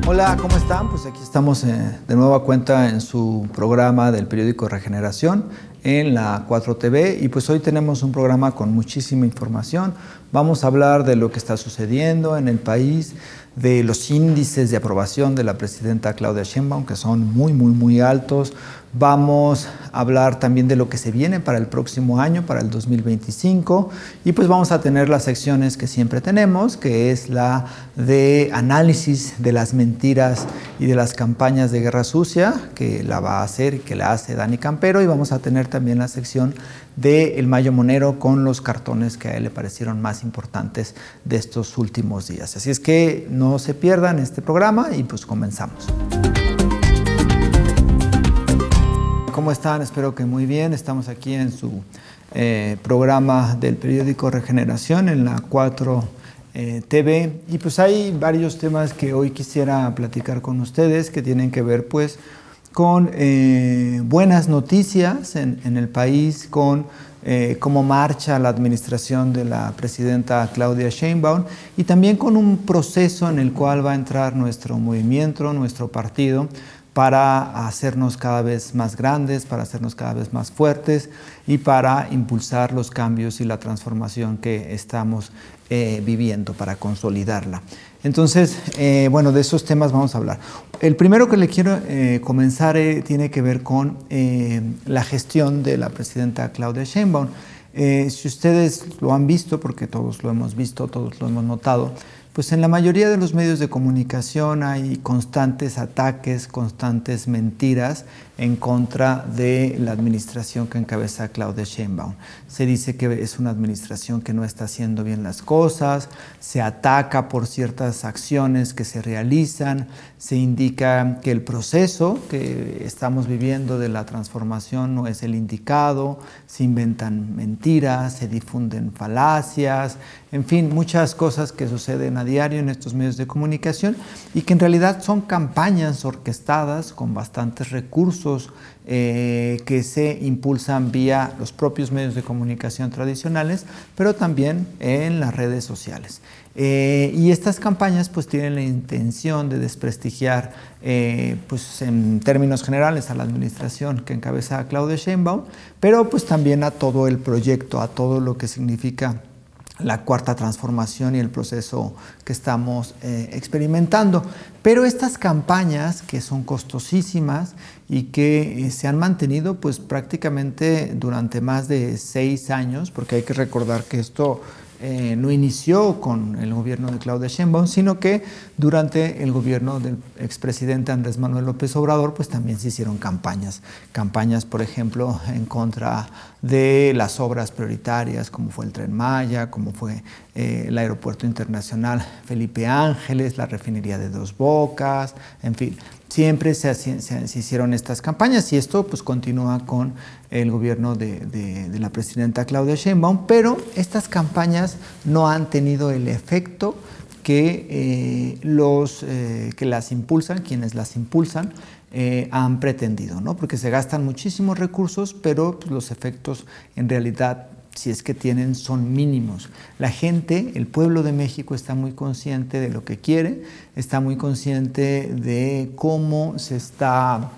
Hola, ¿cómo están? Pues aquí estamos de nueva cuenta en su programa del periódico Regeneración en la 4 TV y pues hoy tenemos un programa con muchísima información. Vamos a hablar de lo que está sucediendo en el país, de los índices de aprobación de la presidenta Claudia Sheinbaum, que son muy altos. Vamos a hablar también de lo que se viene para el próximo año, para el 2025, y pues vamos a tener las secciones que siempre tenemos, que es la de análisis de las mentiras y de las campañas de guerra sucia, que la va a hacer y que la hace Dani Campero, y vamos a tener también la sección de El Mayo Monero con los cartones que a él le parecieron más importantes de estos últimos días. Así es que no se pierdan este programa y pues comenzamos. ¿Cómo están? Espero que muy bien. Estamos aquí en su programa del periódico Regeneración en la 4 TV y pues hay varios temas que hoy quisiera platicar con ustedes que tienen que ver pues con buenas noticias en el país, con cómo marcha la administración de la presidenta Claudia Sheinbaum y también con un proceso en el cual va a entrar nuestro movimiento, nuestro partido, para hacernos cada vez más grandes, para hacernos cada vez más fuertes y para impulsar los cambios y la transformación que estamos viviendo, para consolidarla. Entonces, bueno, de esos temas vamos a hablar. El primero que le quiero comenzar tiene que ver con la gestión de la presidenta Claudia Sheinbaum. Si ustedes lo han visto, porque todos lo hemos visto, todos lo hemos notado, pues en la mayoría de los medios de comunicación hay constantes ataques, constantes mentiras en contra de la administración que encabeza Claudia Sheinbaum. Se dice que es una administración que no está haciendo bien las cosas, se ataca por ciertas acciones que se realizan, se indica que el proceso que estamos viviendo de la transformación no es el indicado, se inventan mentiras, se difunden falacias, en fin, muchas cosas que suceden a diario en estos medios de comunicación y que en realidad son campañas orquestadas con bastantes recursos que se impulsan vía los propios medios de comunicación tradicionales, pero también en las redes sociales. Y estas campañas pues tienen la intención de desprestigiar pues en términos generales a la administración que encabeza Claudia Sheinbaum, pero pues también a todo el proyecto, a todo lo que significa la cuarta transformación y el proceso que estamos experimentando. Pero estas campañas que son costosísimas y que se han mantenido pues prácticamente durante más de 6 años, porque hay que recordar que esto no inició con el gobierno de Claudia Sheinbaum, sino que durante el gobierno del expresidente Andrés Manuel López Obrador, pues también se hicieron campañas, por ejemplo, en contra de las obras prioritarias, como fue el Tren Maya, como fue el Aeropuerto Internacional Felipe Ángeles, la refinería de Dos Bocas, en fin. Siempre se hicieron estas campañas y esto pues continúa con el gobierno de la presidenta Claudia Sheinbaum, pero estas campañas no han tenido el efecto que las impulsan, quienes las impulsan, han pretendido, ¿no? Porque se gastan muchísimos recursos, pero pues, los efectos en realidad, si es que tienen, son mínimos. La gente, el pueblo de México está muy consciente de lo que quiere, está muy consciente de cómo se está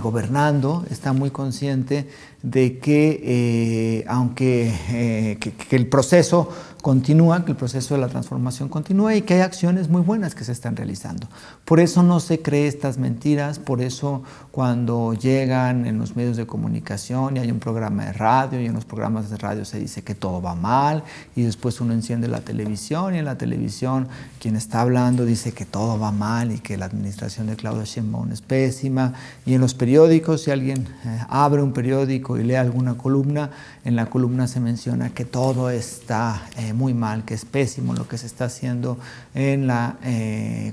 gobernando, está muy consciente de que aunque que el proceso continúa, que el proceso de la transformación continúa y que hay acciones muy buenas que se están realizando. Por eso no se cree estas mentiras, por eso cuando llegan en los medios de comunicación y hay un programa de radio y en los programas de radio se dice que todo va mal y después uno enciende la televisión y en la televisión quien está hablando dice que todo va mal y que la administración de Claudia Sheinbaum es pésima y en los periódicos si alguien abre un periódico y lee alguna columna, en la columna se menciona que todo está muy mal, que es pésimo lo que se está haciendo en la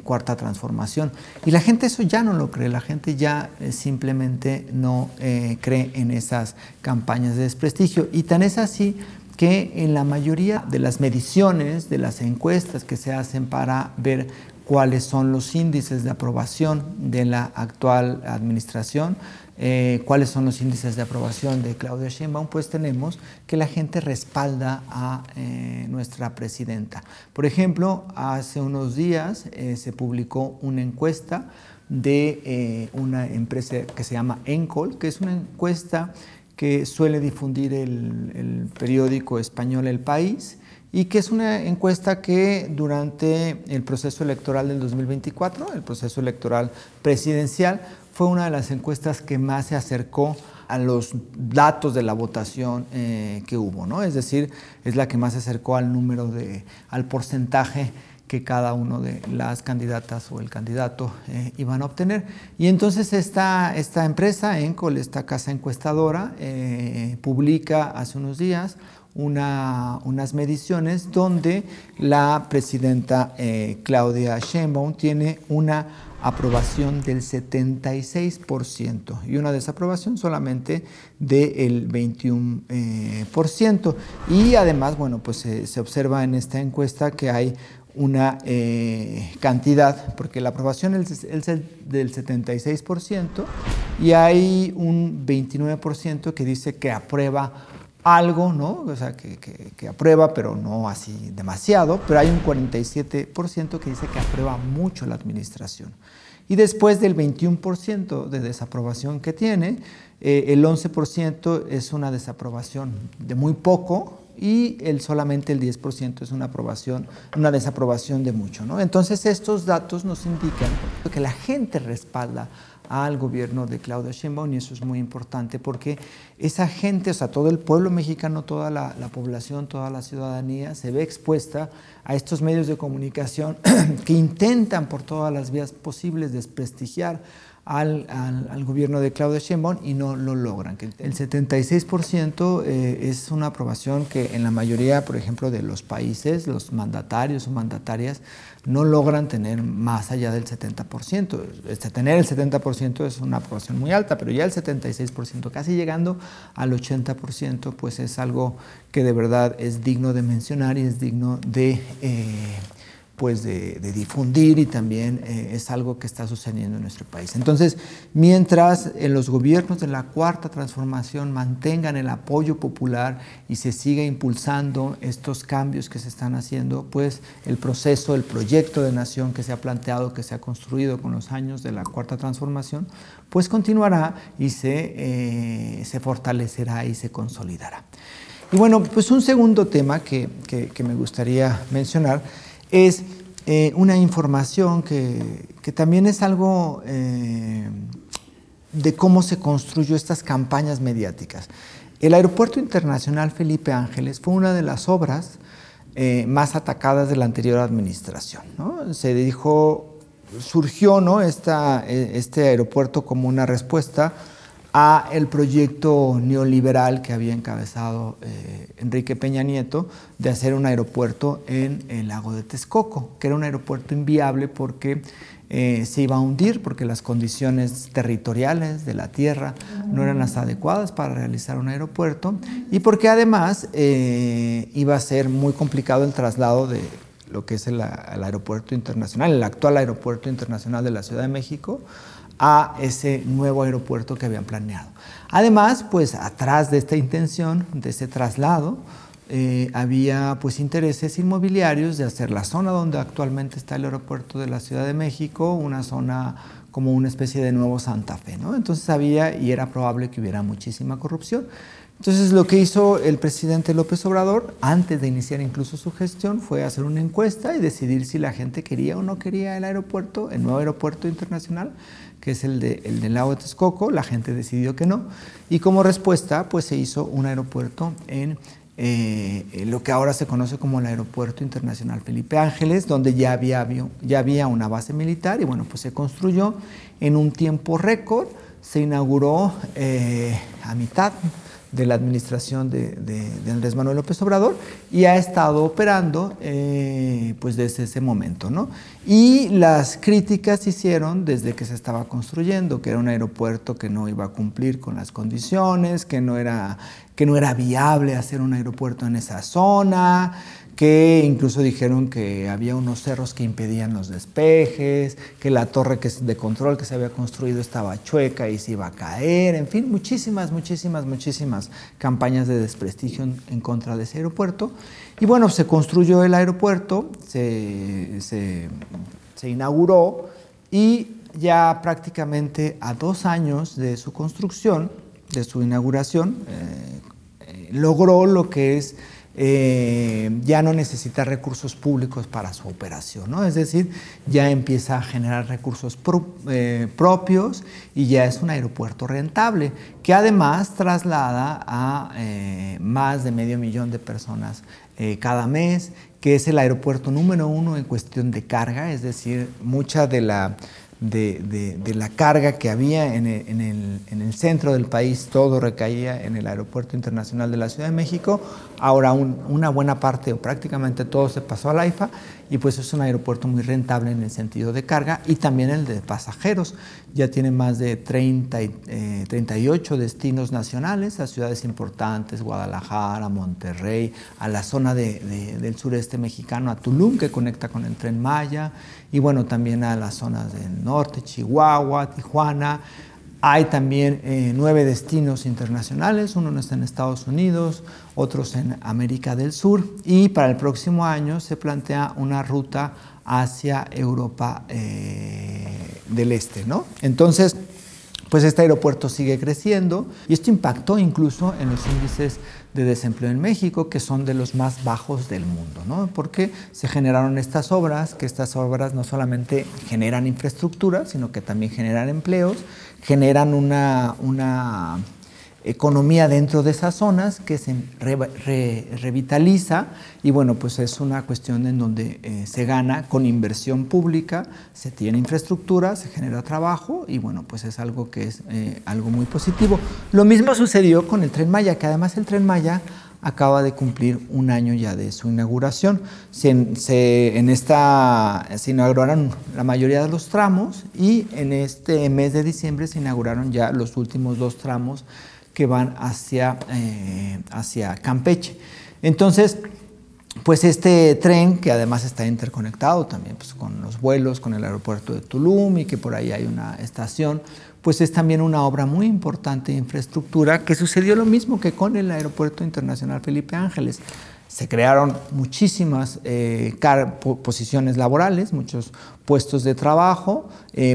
cuarta transformación. Y la gente eso ya no lo cree, la gente ya simplemente no cree en esas campañas de desprestigio. Y tan es así que en la mayoría de las mediciones, de las encuestas que se hacen para ver cuáles son los índices de aprobación de la actual administración, ¿Cuáles son los índices de aprobación de Claudia Sheinbaum? Pues tenemos que la gente respalda a nuestra presidenta. Por ejemplo, hace unos días se publicó una encuesta de una empresa que se llama Encol, que es una encuesta que suele difundir el periódico español El País, y que es una encuesta que durante el proceso electoral del 2024, el proceso electoral presidencial, fue una de las encuestas que más se acercó a los datos de la votación que hubo, ¿no? Es decir, es la que más se acercó al al porcentaje que cada uno de las candidatas o el candidato iban a obtener. Y entonces esta empresa, Encol, esta casa encuestadora, publica hace unos días unas mediciones donde la presidenta Claudia Sheinbaum tiene una aprobación del 76% y una desaprobación solamente del 21%. Y además, bueno, pues se observa en esta encuesta que hay una cantidad, porque la aprobación es del 76% y hay un 29% que dice que aprueba algo, ¿no? O sea, que aprueba, pero no así demasiado, pero hay un 47% que dice que aprueba mucho la administración. Y después del 21% de desaprobación que tiene, el 11% es una desaprobación de muy poco y solamente el 10% es una desaprobación de mucho, ¿no? Entonces estos datos nos indican que la gente respalda al gobierno de Claudia Sheinbaum, y eso es muy importante porque esa gente, o sea, todo el pueblo mexicano, toda la población, toda la ciudadanía se ve expuesta a estos medios de comunicación que intentan por todas las vías posibles desprestigiar al gobierno de Claudia Sheinbaum y no lo logran. El 76% es una aprobación que en la mayoría, por ejemplo, de los países, los mandatarios o mandatarias no logran tener más allá del 70%. Tener el 70% es una aprobación muy alta, pero ya el 76%, casi llegando al 80%, pues es algo que de verdad es digno de mencionar y es digno de difundir, y también es algo que está sucediendo en nuestro país. Entonces, mientras los gobiernos de la Cuarta Transformación mantengan el apoyo popular y se siga impulsando estos cambios que se están haciendo, pues el proyecto de nación que se ha planteado, que se ha construido con los años de la Cuarta Transformación, pues continuará y se fortalecerá y se consolidará. Y bueno, pues un segundo tema que me gustaría mencionar es una información que también es algo de cómo se construyó estas campañas mediáticas. El Aeropuerto Internacional Felipe Ángeles fue una de las obras más atacadas de la anterior administración, ¿no? Surgió, ¿no?, este aeropuerto como una respuesta a el proyecto neoliberal que había encabezado Enrique Peña Nieto de hacer un aeropuerto en el lago de Texcoco, que era un aeropuerto inviable porque se iba a hundir, porque las condiciones territoriales de la tierra no eran las adecuadas para realizar un aeropuerto, y porque además iba a ser muy complicado el traslado de lo que es el aeropuerto internacional, el actual aeropuerto internacional de la Ciudad de México, a ese nuevo aeropuerto que habían planeado. Además, pues atrás de esta intención, de ese traslado, había pues intereses inmobiliarios de hacer la zona donde actualmente está el aeropuerto de la Ciudad de México una zona como una especie de nuevo Santa Fe, ¿no? Entonces había y era probable que hubiera muchísima corrupción. Entonces lo que hizo el presidente López Obrador, antes de iniciar incluso su gestión, fue hacer una encuesta y decidir si la gente quería o no quería el aeropuerto, el nuevo aeropuerto internacional, que es el del lago de Texcoco. La gente decidió que no, y como respuesta pues se hizo un aeropuerto en lo que ahora se conoce como el Aeropuerto Internacional Felipe Ángeles, donde ya había una base militar, y bueno, pues se construyó en un tiempo récord, se inauguró a mitad de la administración de Andrés Manuel López Obrador, y ha estado operando pues desde ese momento, ¿no? Y las críticas se hicieron desde que se estaba construyendo, que era un aeropuerto que no iba a cumplir con las condiciones, que que no era viable hacer un aeropuerto en esa zona, que incluso dijeron que había unos cerros que impedían los despejes, que la torre de control que se había construido estaba chueca y se iba a caer, en fin, muchísimas campañas de desprestigio en contra de ese aeropuerto. Y bueno, se construyó el aeropuerto, se inauguró y ya prácticamente a 2 años de su construcción, de su inauguración, logró lo que es ya no necesita recursos públicos para su operación, ¿no? Es decir, ya empieza a generar recursos propios y ya es un aeropuerto rentable, que además traslada a más de 500,000 de personas cada mes, que es el aeropuerto número 1 en cuestión de carga, es decir, mucha de la carga que había en el centro del país, todo recaía en el Aeropuerto Internacional de la Ciudad de México. Ahora una buena parte o prácticamente todo se pasó al AIFA y pues es un aeropuerto muy rentable en el sentido de carga y también el de pasajeros. Ya tiene más de 38 destinos nacionales a ciudades importantes, Guadalajara, Monterrey, a la zona del sureste mexicano, a Tulum, que conecta con el Tren Maya, y bueno, también a las zonas del norte, Chihuahua, Tijuana. Hay también 9 destinos internacionales, uno está en Estados Unidos, otros en América del Sur, y para el próximo año se plantea una ruta hacia Europa del Este, ¿no? Entonces, pues este aeropuerto sigue creciendo y esto impactó incluso en los índices de desempleo en México, que son de los más bajos del mundo, ¿no? Porque se generaron estas obras, que estas obras no solamente generan infraestructura, sino que también generan empleos, generan una economía dentro de esas zonas que se revitaliza y bueno, pues es una cuestión en donde se gana con inversión pública, se tiene infraestructura, se genera trabajo y bueno, pues es algo que es algo muy positivo. Lo mismo sucedió con el Tren Maya, que además el Tren Maya acaba de cumplir 1 año ya de su inauguración. Se inauguraron la mayoría de los tramos y en este mes de diciembre se inauguraron ya los últimos 2 tramos que van hacia Campeche. Entonces, pues este tren, que además está interconectado también pues, con los vuelos, con el aeropuerto de Tulum y que por ahí hay una estación, pues es también una obra muy importante de infraestructura, que sucedió lo mismo que con el Aeropuerto Internacional Felipe Ángeles. Se crearon muchísimas posiciones laborales, muchos puestos de trabajo.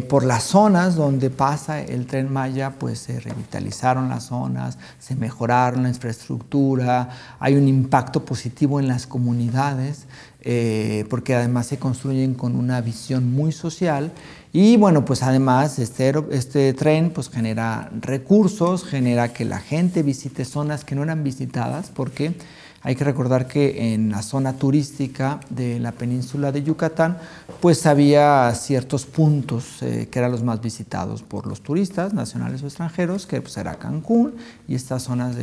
Por las zonas donde pasa el Tren Maya, pues se revitalizaron las zonas, se mejoraron la infraestructura, hay un impacto positivo en las comunidades, porque además se construyen con una visión muy social. Y bueno, pues además este tren pues genera recursos, genera que la gente visite zonas que no eran visitadas, porque hay que recordar que en la zona turística de la península de Yucatán, pues había ciertos puntos que eran los más visitados por los turistas, nacionales o extranjeros, que pues era Cancún y estas zonas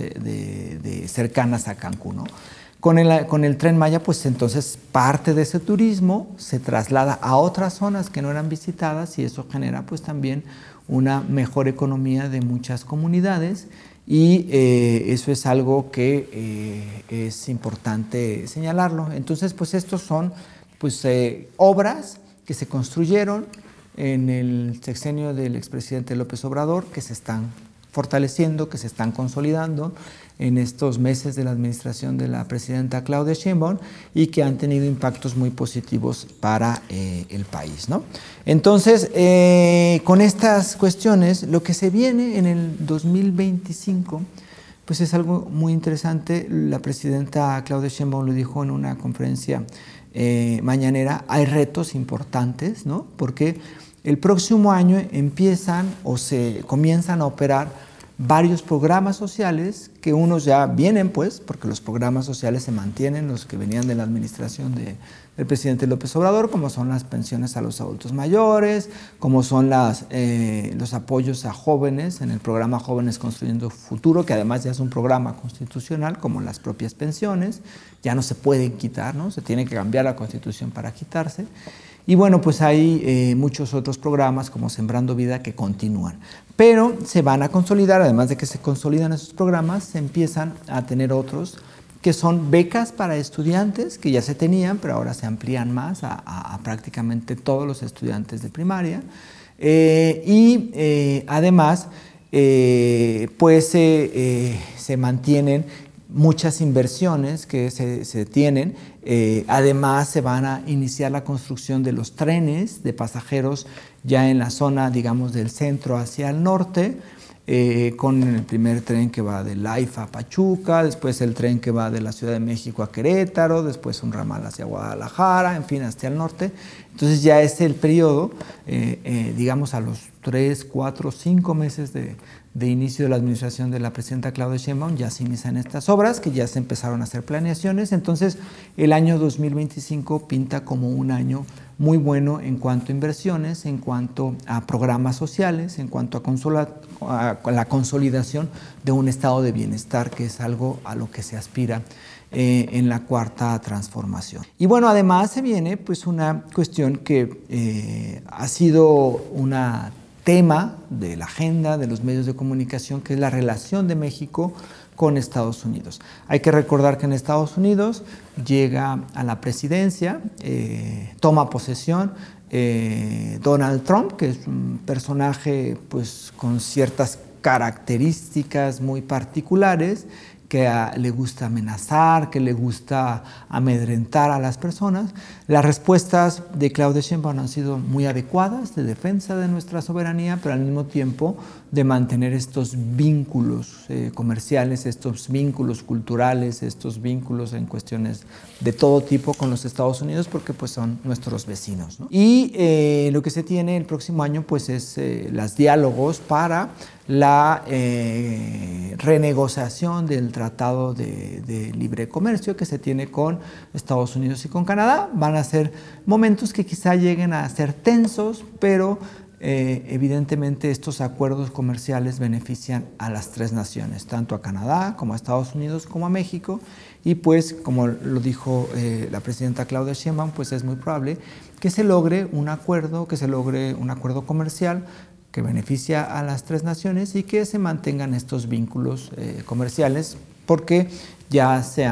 cercanas a Cancún, ¿no? Con el Tren Maya, pues entonces parte de ese turismo se traslada a otras zonas que no eran visitadas y eso genera pues también una mejor economía de muchas comunidades. Y eso es algo que es importante señalarlo. Entonces, pues estos son pues, obras que se construyeron en el sexenio del expresidente López Obrador, que se están fortaleciendo, que se están consolidando en estos meses de la administración de la presidenta Claudia Sheinbaum y que han tenido impactos muy positivos para el país, ¿no? Entonces, con estas cuestiones, lo que se viene en el 2025, pues es algo muy interesante. La presidenta Claudia Sheinbaum lo dijo en una conferencia mañanera, hay retos importantes, ¿no? Porque el próximo año empiezan o se comienzan a operar varios programas sociales, que unos ya vienen pues, porque los programas sociales se mantienen, los que venían de la administración del presidente López Obrador, como son las pensiones a los adultos mayores, como son los apoyos a jóvenes en el programa Jóvenes Construyendo Futuro, que además ya es un programa constitucional, como las propias pensiones, ya no se pueden quitar, ¿no? Se tiene que cambiar la Constitución para quitarse. Y bueno, pues hay muchos otros programas como Sembrando Vida que continúan. Pero se van a consolidar, además de que se consolidan esos programas, se empiezan a tener otros que son becas para estudiantes que ya se tenían, pero ahora se amplían más a prácticamente todos los estudiantes de primaria. Además, pues se mantienen muchas inversiones que se tienen. Además, se van a iniciar la construcción de los trenes de pasajeros ya en la zona, digamos, del centro hacia el norte, con el primer tren que va de Laifa a Pachuca, después el tren que va de la Ciudad de México a Querétaro, después un ramal hacia Guadalajara, en fin, hasta el norte. Entonces ya es el periodo, digamos, a los 3, 4, 5 meses de inicio de la administración de la presidenta Claudia Sheinbaum, ya se inician estas obras, que ya se empezaron a hacer planeaciones. Entonces el año 2025 pinta como un año muy bueno en cuanto a inversiones, en cuanto a programas sociales, en cuanto a la consolidación de un estado de bienestar, que es algo a lo que se aspira en la cuarta transformación. Y bueno, además se viene pues una cuestión que ha sido un tema de la agenda de los medios de comunicación, que es la relación de México con Estados Unidos. Hay que recordar que en Estados Unidos llega a la presidencia, toma posesión Donald Trump, que es un personaje pues con ciertas características muy particulares, que le gusta amenazar, que le gusta amedrentar a las personas. Las respuestas de Claudia Sheinbaum han sido muy adecuadas, de defensa de nuestra soberanía, pero al mismo tiempo de mantener estos vínculos comerciales, estos vínculos culturales, estos vínculos en cuestiones de todo tipo con los Estados Unidos, porque pues son nuestros vecinos, ¿no? Y lo que se tiene el próximo año pues es los diálogos para la renegociación del Tratado de Libre Comercio que se tiene con Estados Unidos y con Canadá. Van a ser momentos que quizá lleguen a ser tensos, pero evidentemente estos acuerdos comerciales benefician a las tres naciones, tanto a Canadá como a Estados Unidos como a México, y pues como lo dijo la presidenta Claudia Sheinbaum, pues es muy probable que se logre un acuerdo comercial que beneficia a las tres naciones y que se mantengan estos vínculos comerciales, porque ya se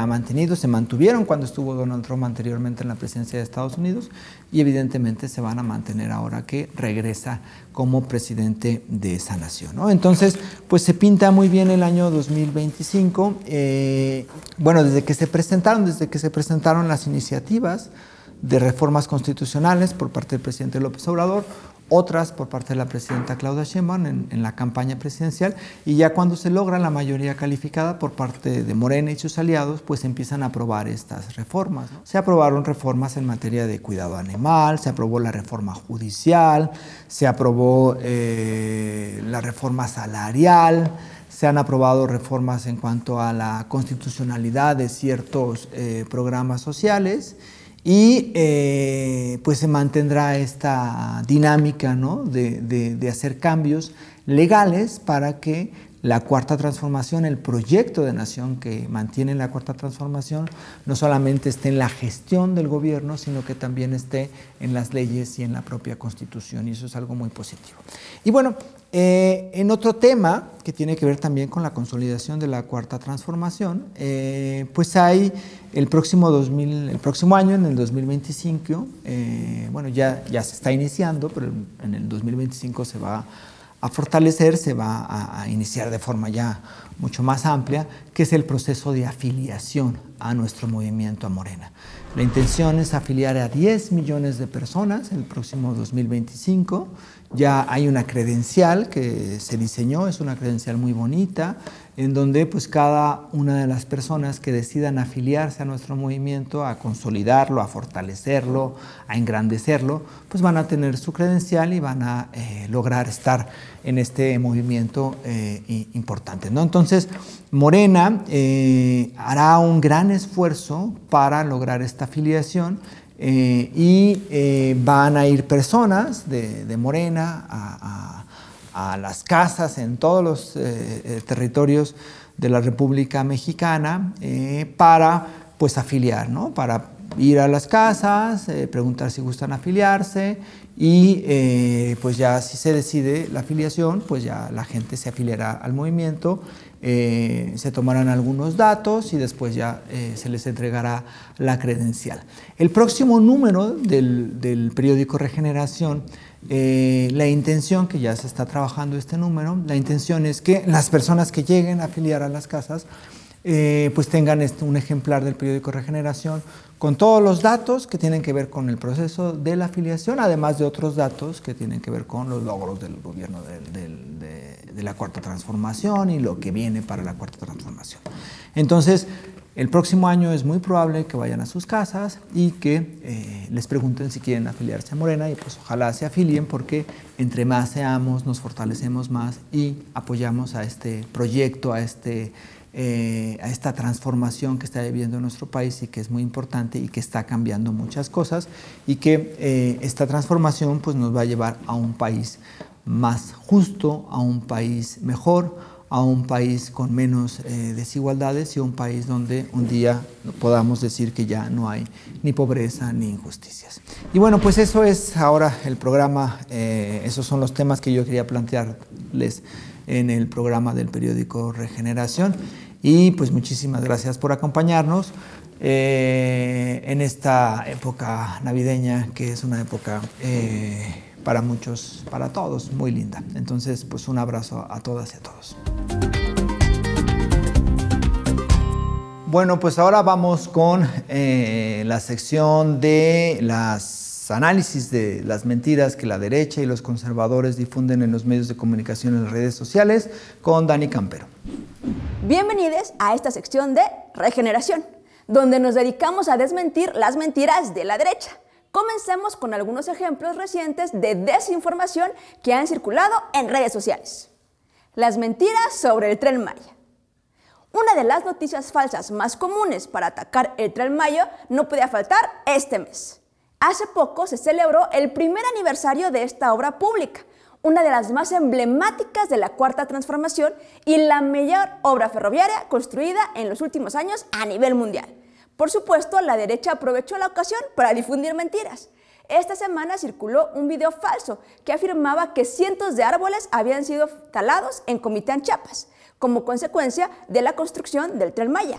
mantuvieron cuando estuvo Donald Trump anteriormente en la presidencia de Estados Unidos, y evidentemente se van a mantener ahora que regresa como presidente de esa nación, ¿no? Entonces, pues se pinta muy bien el año 2025. Bueno, desde que se presentaron las iniciativas de reformas constitucionales por parte del presidente López Obrador, otras por parte de la presidenta Claudia Sheinbaum en la campaña presidencial, y ya cuando se logra la mayoría calificada por parte de Morena y sus aliados, pues empiezan a aprobar estas reformas, ¿no? Se aprobaron reformas en materia de cuidado animal, se aprobó la reforma judicial, se aprobó la reforma salarial, se han aprobado reformas en cuanto a la constitucionalidad de ciertos programas sociales. Y pues se mantendrá esta dinámica, ¿no?, de hacer cambios legales para que la Cuarta Transformación, el proyecto de nación que mantiene la Cuarta Transformación, no solamente esté en la gestión del gobierno, sino que también esté en las leyes y en la propia Constitución, y eso es algo muy positivo. Y bueno, en otro tema que tiene que ver también con la consolidación de la Cuarta Transformación, pues hay el próximo año, en el 2025, bueno, ya se está iniciando, pero en el 2025 se va a fortalecer, se va a iniciar de forma ya mucho más amplia, que es el proceso de afiliación a nuestro movimiento, a Morena. La intención es afiliar a 10 millones de personas el próximo 2025. Ya hay una credencial que se diseñó, es una credencial muy bonita, en donde pues cada una de las personas que decidan afiliarse a nuestro movimiento, a consolidarlo, a fortalecerlo, a engrandecerlo, pues van a tener su credencial y van a lograr estar en este movimiento importante, ¿no? Entonces, Morena hará un gran esfuerzo para lograr esta afiliación. Van a ir personas de Morena a las casas en todos los territorios de la República Mexicana para pues afiliar, ¿no? Para ir a las casas, preguntar si gustan afiliarse y pues ya si se decide la afiliación, pues ya la gente se afiliará al movimiento, se tomarán algunos datos y después ya se les entregará la credencial. El próximo número del periódico Regeneración, la intención, que ya se está trabajando este número, la intención es que las personas que lleguen a afiliar a las casas pues tengan un ejemplar del periódico Regeneración con todos los datos que tienen que ver con el proceso de la afiliación, además de otros datos que tienen que ver con los logros del gobierno de la Cuarta Transformación y lo que viene para la Cuarta Transformación. Entonces, el próximo año es muy probable que vayan a sus casas y que les pregunten si quieren afiliarse a Morena y pues ojalá se afilien, porque entre más seamos, nos fortalecemos más y apoyamos a este proyecto, a esta transformación que está viviendo nuestro país y que es muy importante y que está cambiando muchas cosas, y que esta transformación pues nos va a llevar a un país más justo, a un país mejor, a un país con menos desigualdades y a un país donde un día podamos decir que ya no hay ni pobreza ni injusticias. Y bueno, pues eso es ahora el programa, esos son los temas que yo quería plantearles en el programa del periódico Regeneración, y pues muchísimas gracias por acompañarnos en esta época navideña, que es una época para muchos, para todos, muy linda. Entonces, pues un abrazo a todas y a todos. Bueno, pues ahora vamos con la sección de los análisis de las mentiras que la derecha y los conservadores difunden en los medios de comunicación y en las redes sociales, con Dani Campero. Bienvenidos a esta sección de Regeneración, donde nos dedicamos a desmentir las mentiras de la derecha. Comencemos con algunos ejemplos recientes de desinformación que han circulado en redes sociales. Las mentiras sobre el Tren Maya. Una de las noticias falsas más comunes para atacar el Tren Maya no podía faltar este mes. Hace poco se celebró el primer aniversario de esta obra pública, una de las más emblemáticas de la Cuarta Transformación y la mayor obra ferroviaria construida en los últimos años a nivel mundial. Por supuesto, la derecha aprovechó la ocasión para difundir mentiras. Esta semana circuló un video falso que afirmaba que cientos de árboles habían sido talados en Comitán, Chiapas, como consecuencia de la construcción del Tren Maya.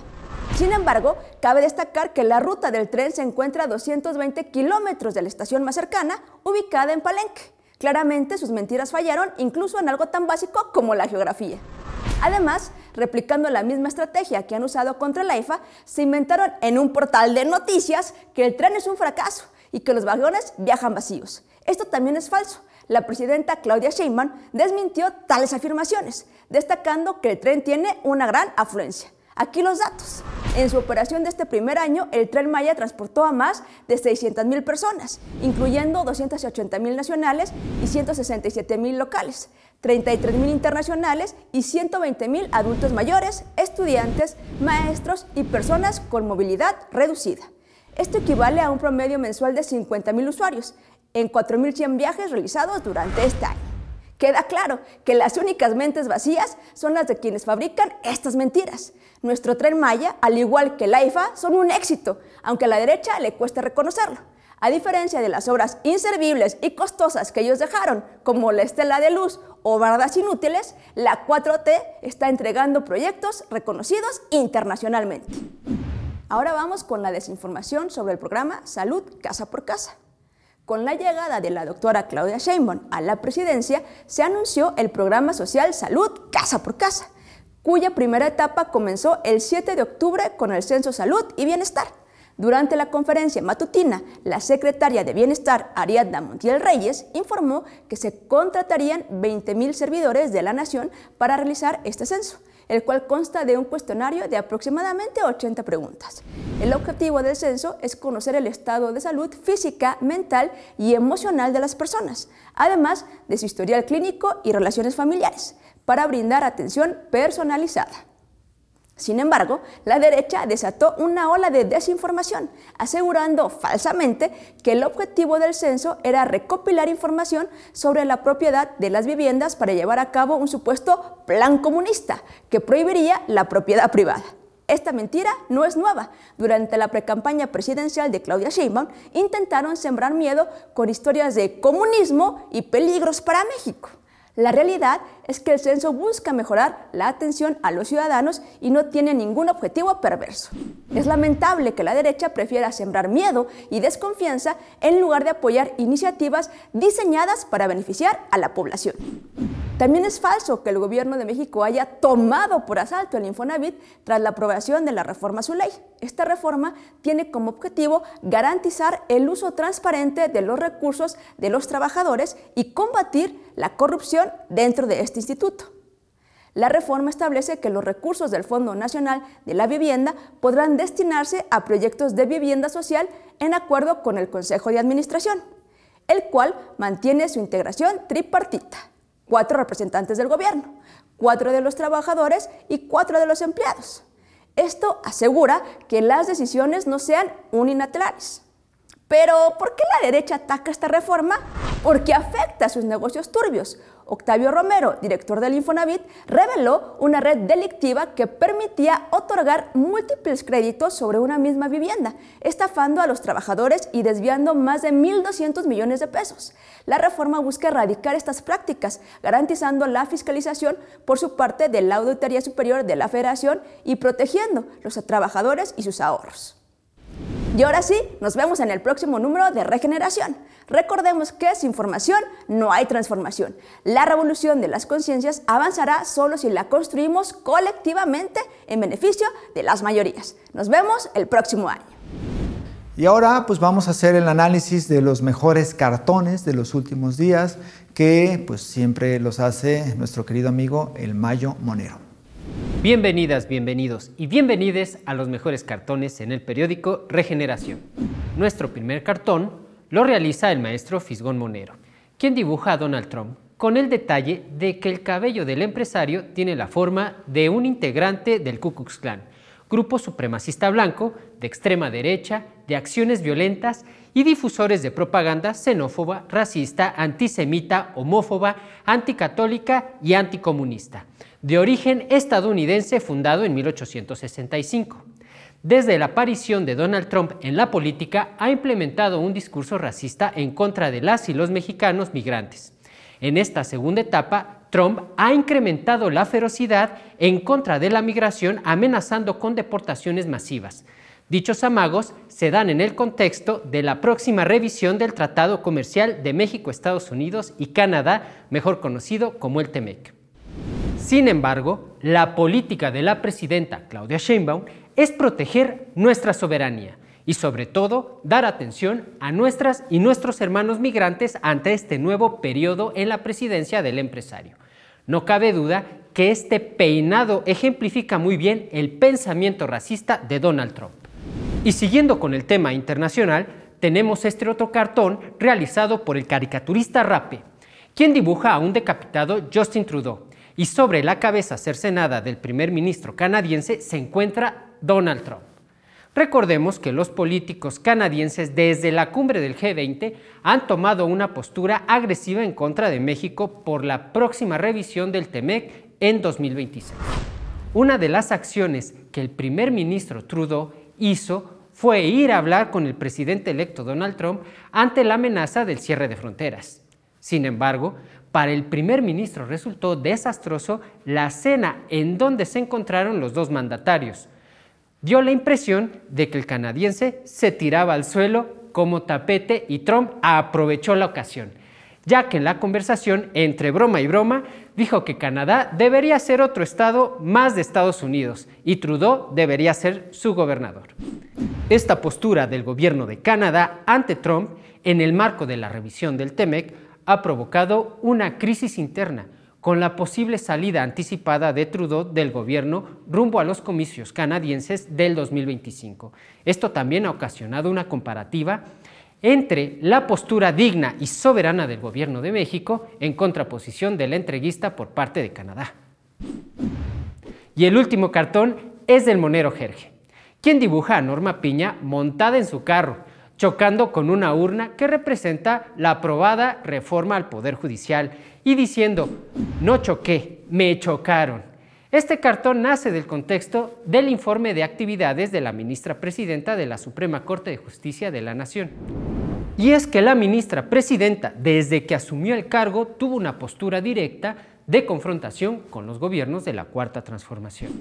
Sin embargo, cabe destacar que la ruta del tren se encuentra a 220 kilómetros de la estación más cercana, ubicada en Palenque. Claramente sus mentiras fallaron incluso en algo tan básico como la geografía. Además, replicando la misma estrategia que han usado contra la IFA, se inventaron en un portal de noticias que el tren es un fracaso y que los vagones viajan vacíos. Esto también es falso. La presidenta Claudia Sheinbaum desmintió tales afirmaciones, destacando que el tren tiene una gran afluencia. Aquí los datos. En su operación de este primer año, el Tren Maya transportó a más de 600,000 personas, incluyendo 280,000 nacionales y 167,000 locales, 33,000 internacionales y 120,000 adultos mayores, estudiantes, maestros y personas con movilidad reducida. Esto equivale a un promedio mensual de 50,000 usuarios, en 4,100 viajes realizados durante este año. Queda claro que las únicas mentes vacías son las de quienes fabrican estas mentiras. Nuestro Tren Maya, al igual que la IFA, son un éxito, aunque a la derecha le cuesta reconocerlo. A diferencia de las obras inservibles y costosas que ellos dejaron, como la Estela de Luz o Bardas Inútiles, la 4T está entregando proyectos reconocidos internacionalmente. Ahora vamos con la desinformación sobre el programa Salud Casa por Casa. Con la llegada de la doctora Claudia Sheinbaum a la presidencia, se anunció el programa social Salud Casa por Casa, cuya primera etapa comenzó el 7 de octubre con el Censo Salud y Bienestar. Durante la conferencia matutina, la secretaria de Bienestar, Ariadna Montiel Reyes, informó que se contratarían 20,000 servidores de la nación para realizar este censo, el cual consta de un cuestionario de aproximadamente 80 preguntas. El objetivo del censo es conocer el estado de salud física, mental y emocional de las personas, además de su historial clínico y relaciones familiares, para brindar atención personalizada. Sin embargo, la derecha desató una ola de desinformación, asegurando falsamente que el objetivo del censo era recopilar información sobre la propiedad de las viviendas para llevar a cabo un supuesto plan comunista que prohibiría la propiedad privada. Esta mentira no es nueva. Durante la precampaña presidencial de Claudia Sheinbaum intentaron sembrar miedo con historias de comunismo y peligros para México. La realidad es que el censo busca mejorar la atención a los ciudadanos y no tiene ningún objetivo perverso. Es lamentable que la derecha prefiera sembrar miedo y desconfianza en lugar de apoyar iniciativas diseñadas para beneficiar a la población. También es falso que el gobierno de México haya tomado por asalto el Infonavit tras la aprobación de la reforma a su ley. Esta reforma tiene como objetivo garantizar el uso transparente de los recursos de los trabajadores y combatir la corrupción dentro de este instituto. La reforma establece que los recursos del Fondo Nacional de la Vivienda podrán destinarse a proyectos de vivienda social en acuerdo con el Consejo de Administración, el cual mantiene su integración tripartita: 4 representantes del gobierno, 4 de los trabajadores y 4 de los empleados. Esto asegura que las decisiones no sean unilaterales. Pero, ¿por qué la derecha ataca esta reforma? Porque afecta a sus negocios turbios. Octavio Romero, director del Infonavit, reveló una red delictiva que permitía otorgar múltiples créditos sobre una misma vivienda, estafando a los trabajadores y desviando más de 1.200 millones de pesos. La reforma busca erradicar estas prácticas, garantizando la fiscalización por su parte de la Auditoría Superior de la Federación y protegiendo a los trabajadores y sus ahorros. Y ahora sí, nos vemos en el próximo número de Regeneración. Recordemos que sin formación no hay transformación. La revolución de las conciencias avanzará solo si la construimos colectivamente en beneficio de las mayorías. Nos vemos el próximo año. Y ahora pues vamos a hacer el análisis de los mejores cartones de los últimos días, que pues siempre los hace nuestro querido amigo el Mayo Monero. Bienvenidas, bienvenidos y bienvenides a los mejores cartones en el periódico Regeneración. Nuestro primer cartón lo realiza el maestro Fisgón Monero, quien dibuja a Donald Trump con el detalle de que el cabello del empresario tiene la forma de un integrante del Ku Klux Klan, grupo supremacista blanco de extrema derecha, de acciones violentas y difusores de propaganda xenófoba, racista, antisemita, homófoba, anticatólica y anticomunista, de origen estadounidense, fundado en 1865. Desde la aparición de Donald Trump en la política, ha implementado un discurso racista en contra de las y los mexicanos migrantes. En esta segunda etapa, Trump ha incrementado la ferocidad en contra de la migración, amenazando con deportaciones masivas. Dichos amagos se dan en el contexto de la próxima revisión del Tratado Comercial de México, Estados Unidos y Canadá, mejor conocido como el TEMEC. Sin embargo, la política de la presidenta Claudia Sheinbaum es proteger nuestra soberanía y, sobre todo, dar atención a nuestras y nuestros hermanos migrantes ante este nuevo periodo en la presidencia del empresario. No cabe duda que este peinado ejemplifica muy bien el pensamiento racista de Donald Trump. Y siguiendo con el tema internacional, tenemos este otro cartón realizado por el caricaturista Rape, quien dibuja a un decapitado Justin Trudeau, y sobre la cabeza cercenada del primer ministro canadiense se encuentra Donald Trump. Recordemos que los políticos canadienses desde la cumbre del G20 han tomado una postura agresiva en contra de México por la próxima revisión del TEMEC en 2026. Una de las acciones que el primer ministro Trudeau hizo fue ir a hablar con el presidente electo Donald Trump ante la amenaza del cierre de fronteras. Sin embargo, para el primer ministro resultó desastroso la cena en donde se encontraron los dos mandatarios. Dio la impresión de que el canadiense se tiraba al suelo como tapete y Trump aprovechó la ocasión, ya que en la conversación entre broma y broma dijo que Canadá debería ser otro estado más de Estados Unidos y Trudeau debería ser su gobernador. Esta postura del gobierno de Canadá ante Trump en el marco de la revisión del TEMEC ha provocado una crisis interna, con la posible salida anticipada de Trudeau del gobierno rumbo a los comicios canadienses del 2025. Esto también ha ocasionado una comparativa entre la postura digna y soberana del gobierno de México en contraposición de la entreguista por parte de Canadá. Y el último cartón es del monero Jerge, quien dibuja a Norma Piña montada en su carro, chocando con una urna que representa la aprobada reforma al Poder Judicial y diciendo: no choqué, me chocaron. Este cartón nace del contexto del informe de actividades de la ministra presidenta de la Suprema Corte de Justicia de la Nación. Y es que la ministra presidenta, desde que asumió el cargo, tuvo una postura directa de confrontación con los gobiernos de la Cuarta Transformación.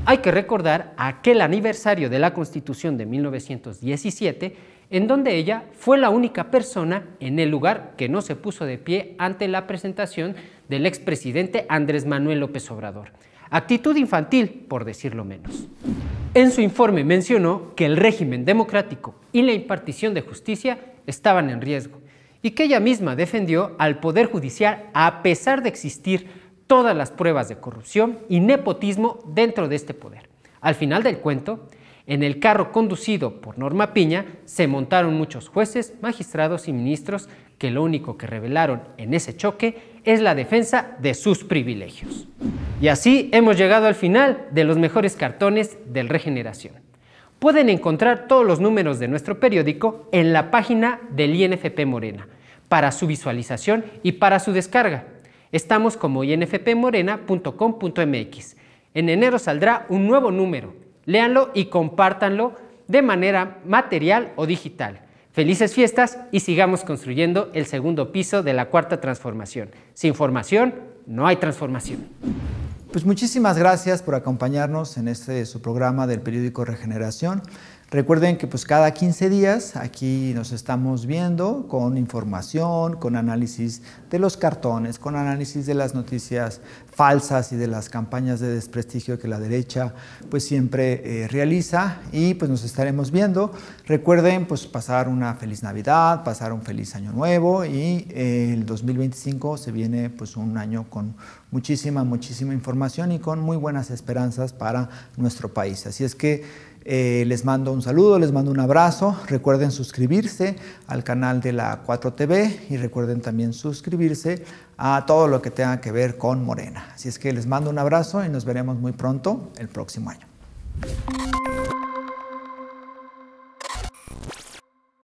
Hay que recordar aquel aniversario de la Constitución de 1917, en donde ella fue la única persona en el lugar que no se puso de pie ante la presentación del expresidente Andrés Manuel López Obrador. Actitud infantil, por decirlo menos. En su informe mencionó que el régimen democrático y la impartición de justicia estaban en riesgo y que ella misma defendió al Poder Judicial a pesar de existir todas las pruebas de corrupción y nepotismo dentro de este poder. Al final del cuento, en el carro conducido por Norma Piña se montaron muchos jueces, magistrados y ministros que lo único que revelaron en ese choque es la defensa de sus privilegios. Y así hemos llegado al final de los mejores cartones del Regeneración. Pueden encontrar todos los números de nuestro periódico en la página del INFP Morena, para su visualización y para su descarga. Estamos como infpmorena.com.mx. En enero saldrá un nuevo número. Léanlo y compártanlo de manera material o digital. Felices fiestas y sigamos construyendo el segundo piso de la Cuarta Transformación. Sin formación, no hay transformación. Pues muchísimas gracias por acompañarnos en su programa del periódico Regeneración. Recuerden que pues cada 15 días aquí nos estamos viendo con información, con análisis de los cartones, con análisis de las noticias falsas y de las campañas de desprestigio que la derecha pues siempre realiza, y pues nos estaremos viendo. Recuerden pues pasar una feliz Navidad, pasar un feliz Año Nuevo, y el 2025 se viene pues un año con muchísima información y con muy buenas esperanzas para nuestro país. Así es que les mando un saludo, les mando un abrazo. Recuerden suscribirse al canal de la 4TV y recuerden también suscribirse a todo lo que tenga que ver con Morena. Así es que les mando un abrazo y nos veremos muy pronto el próximo año.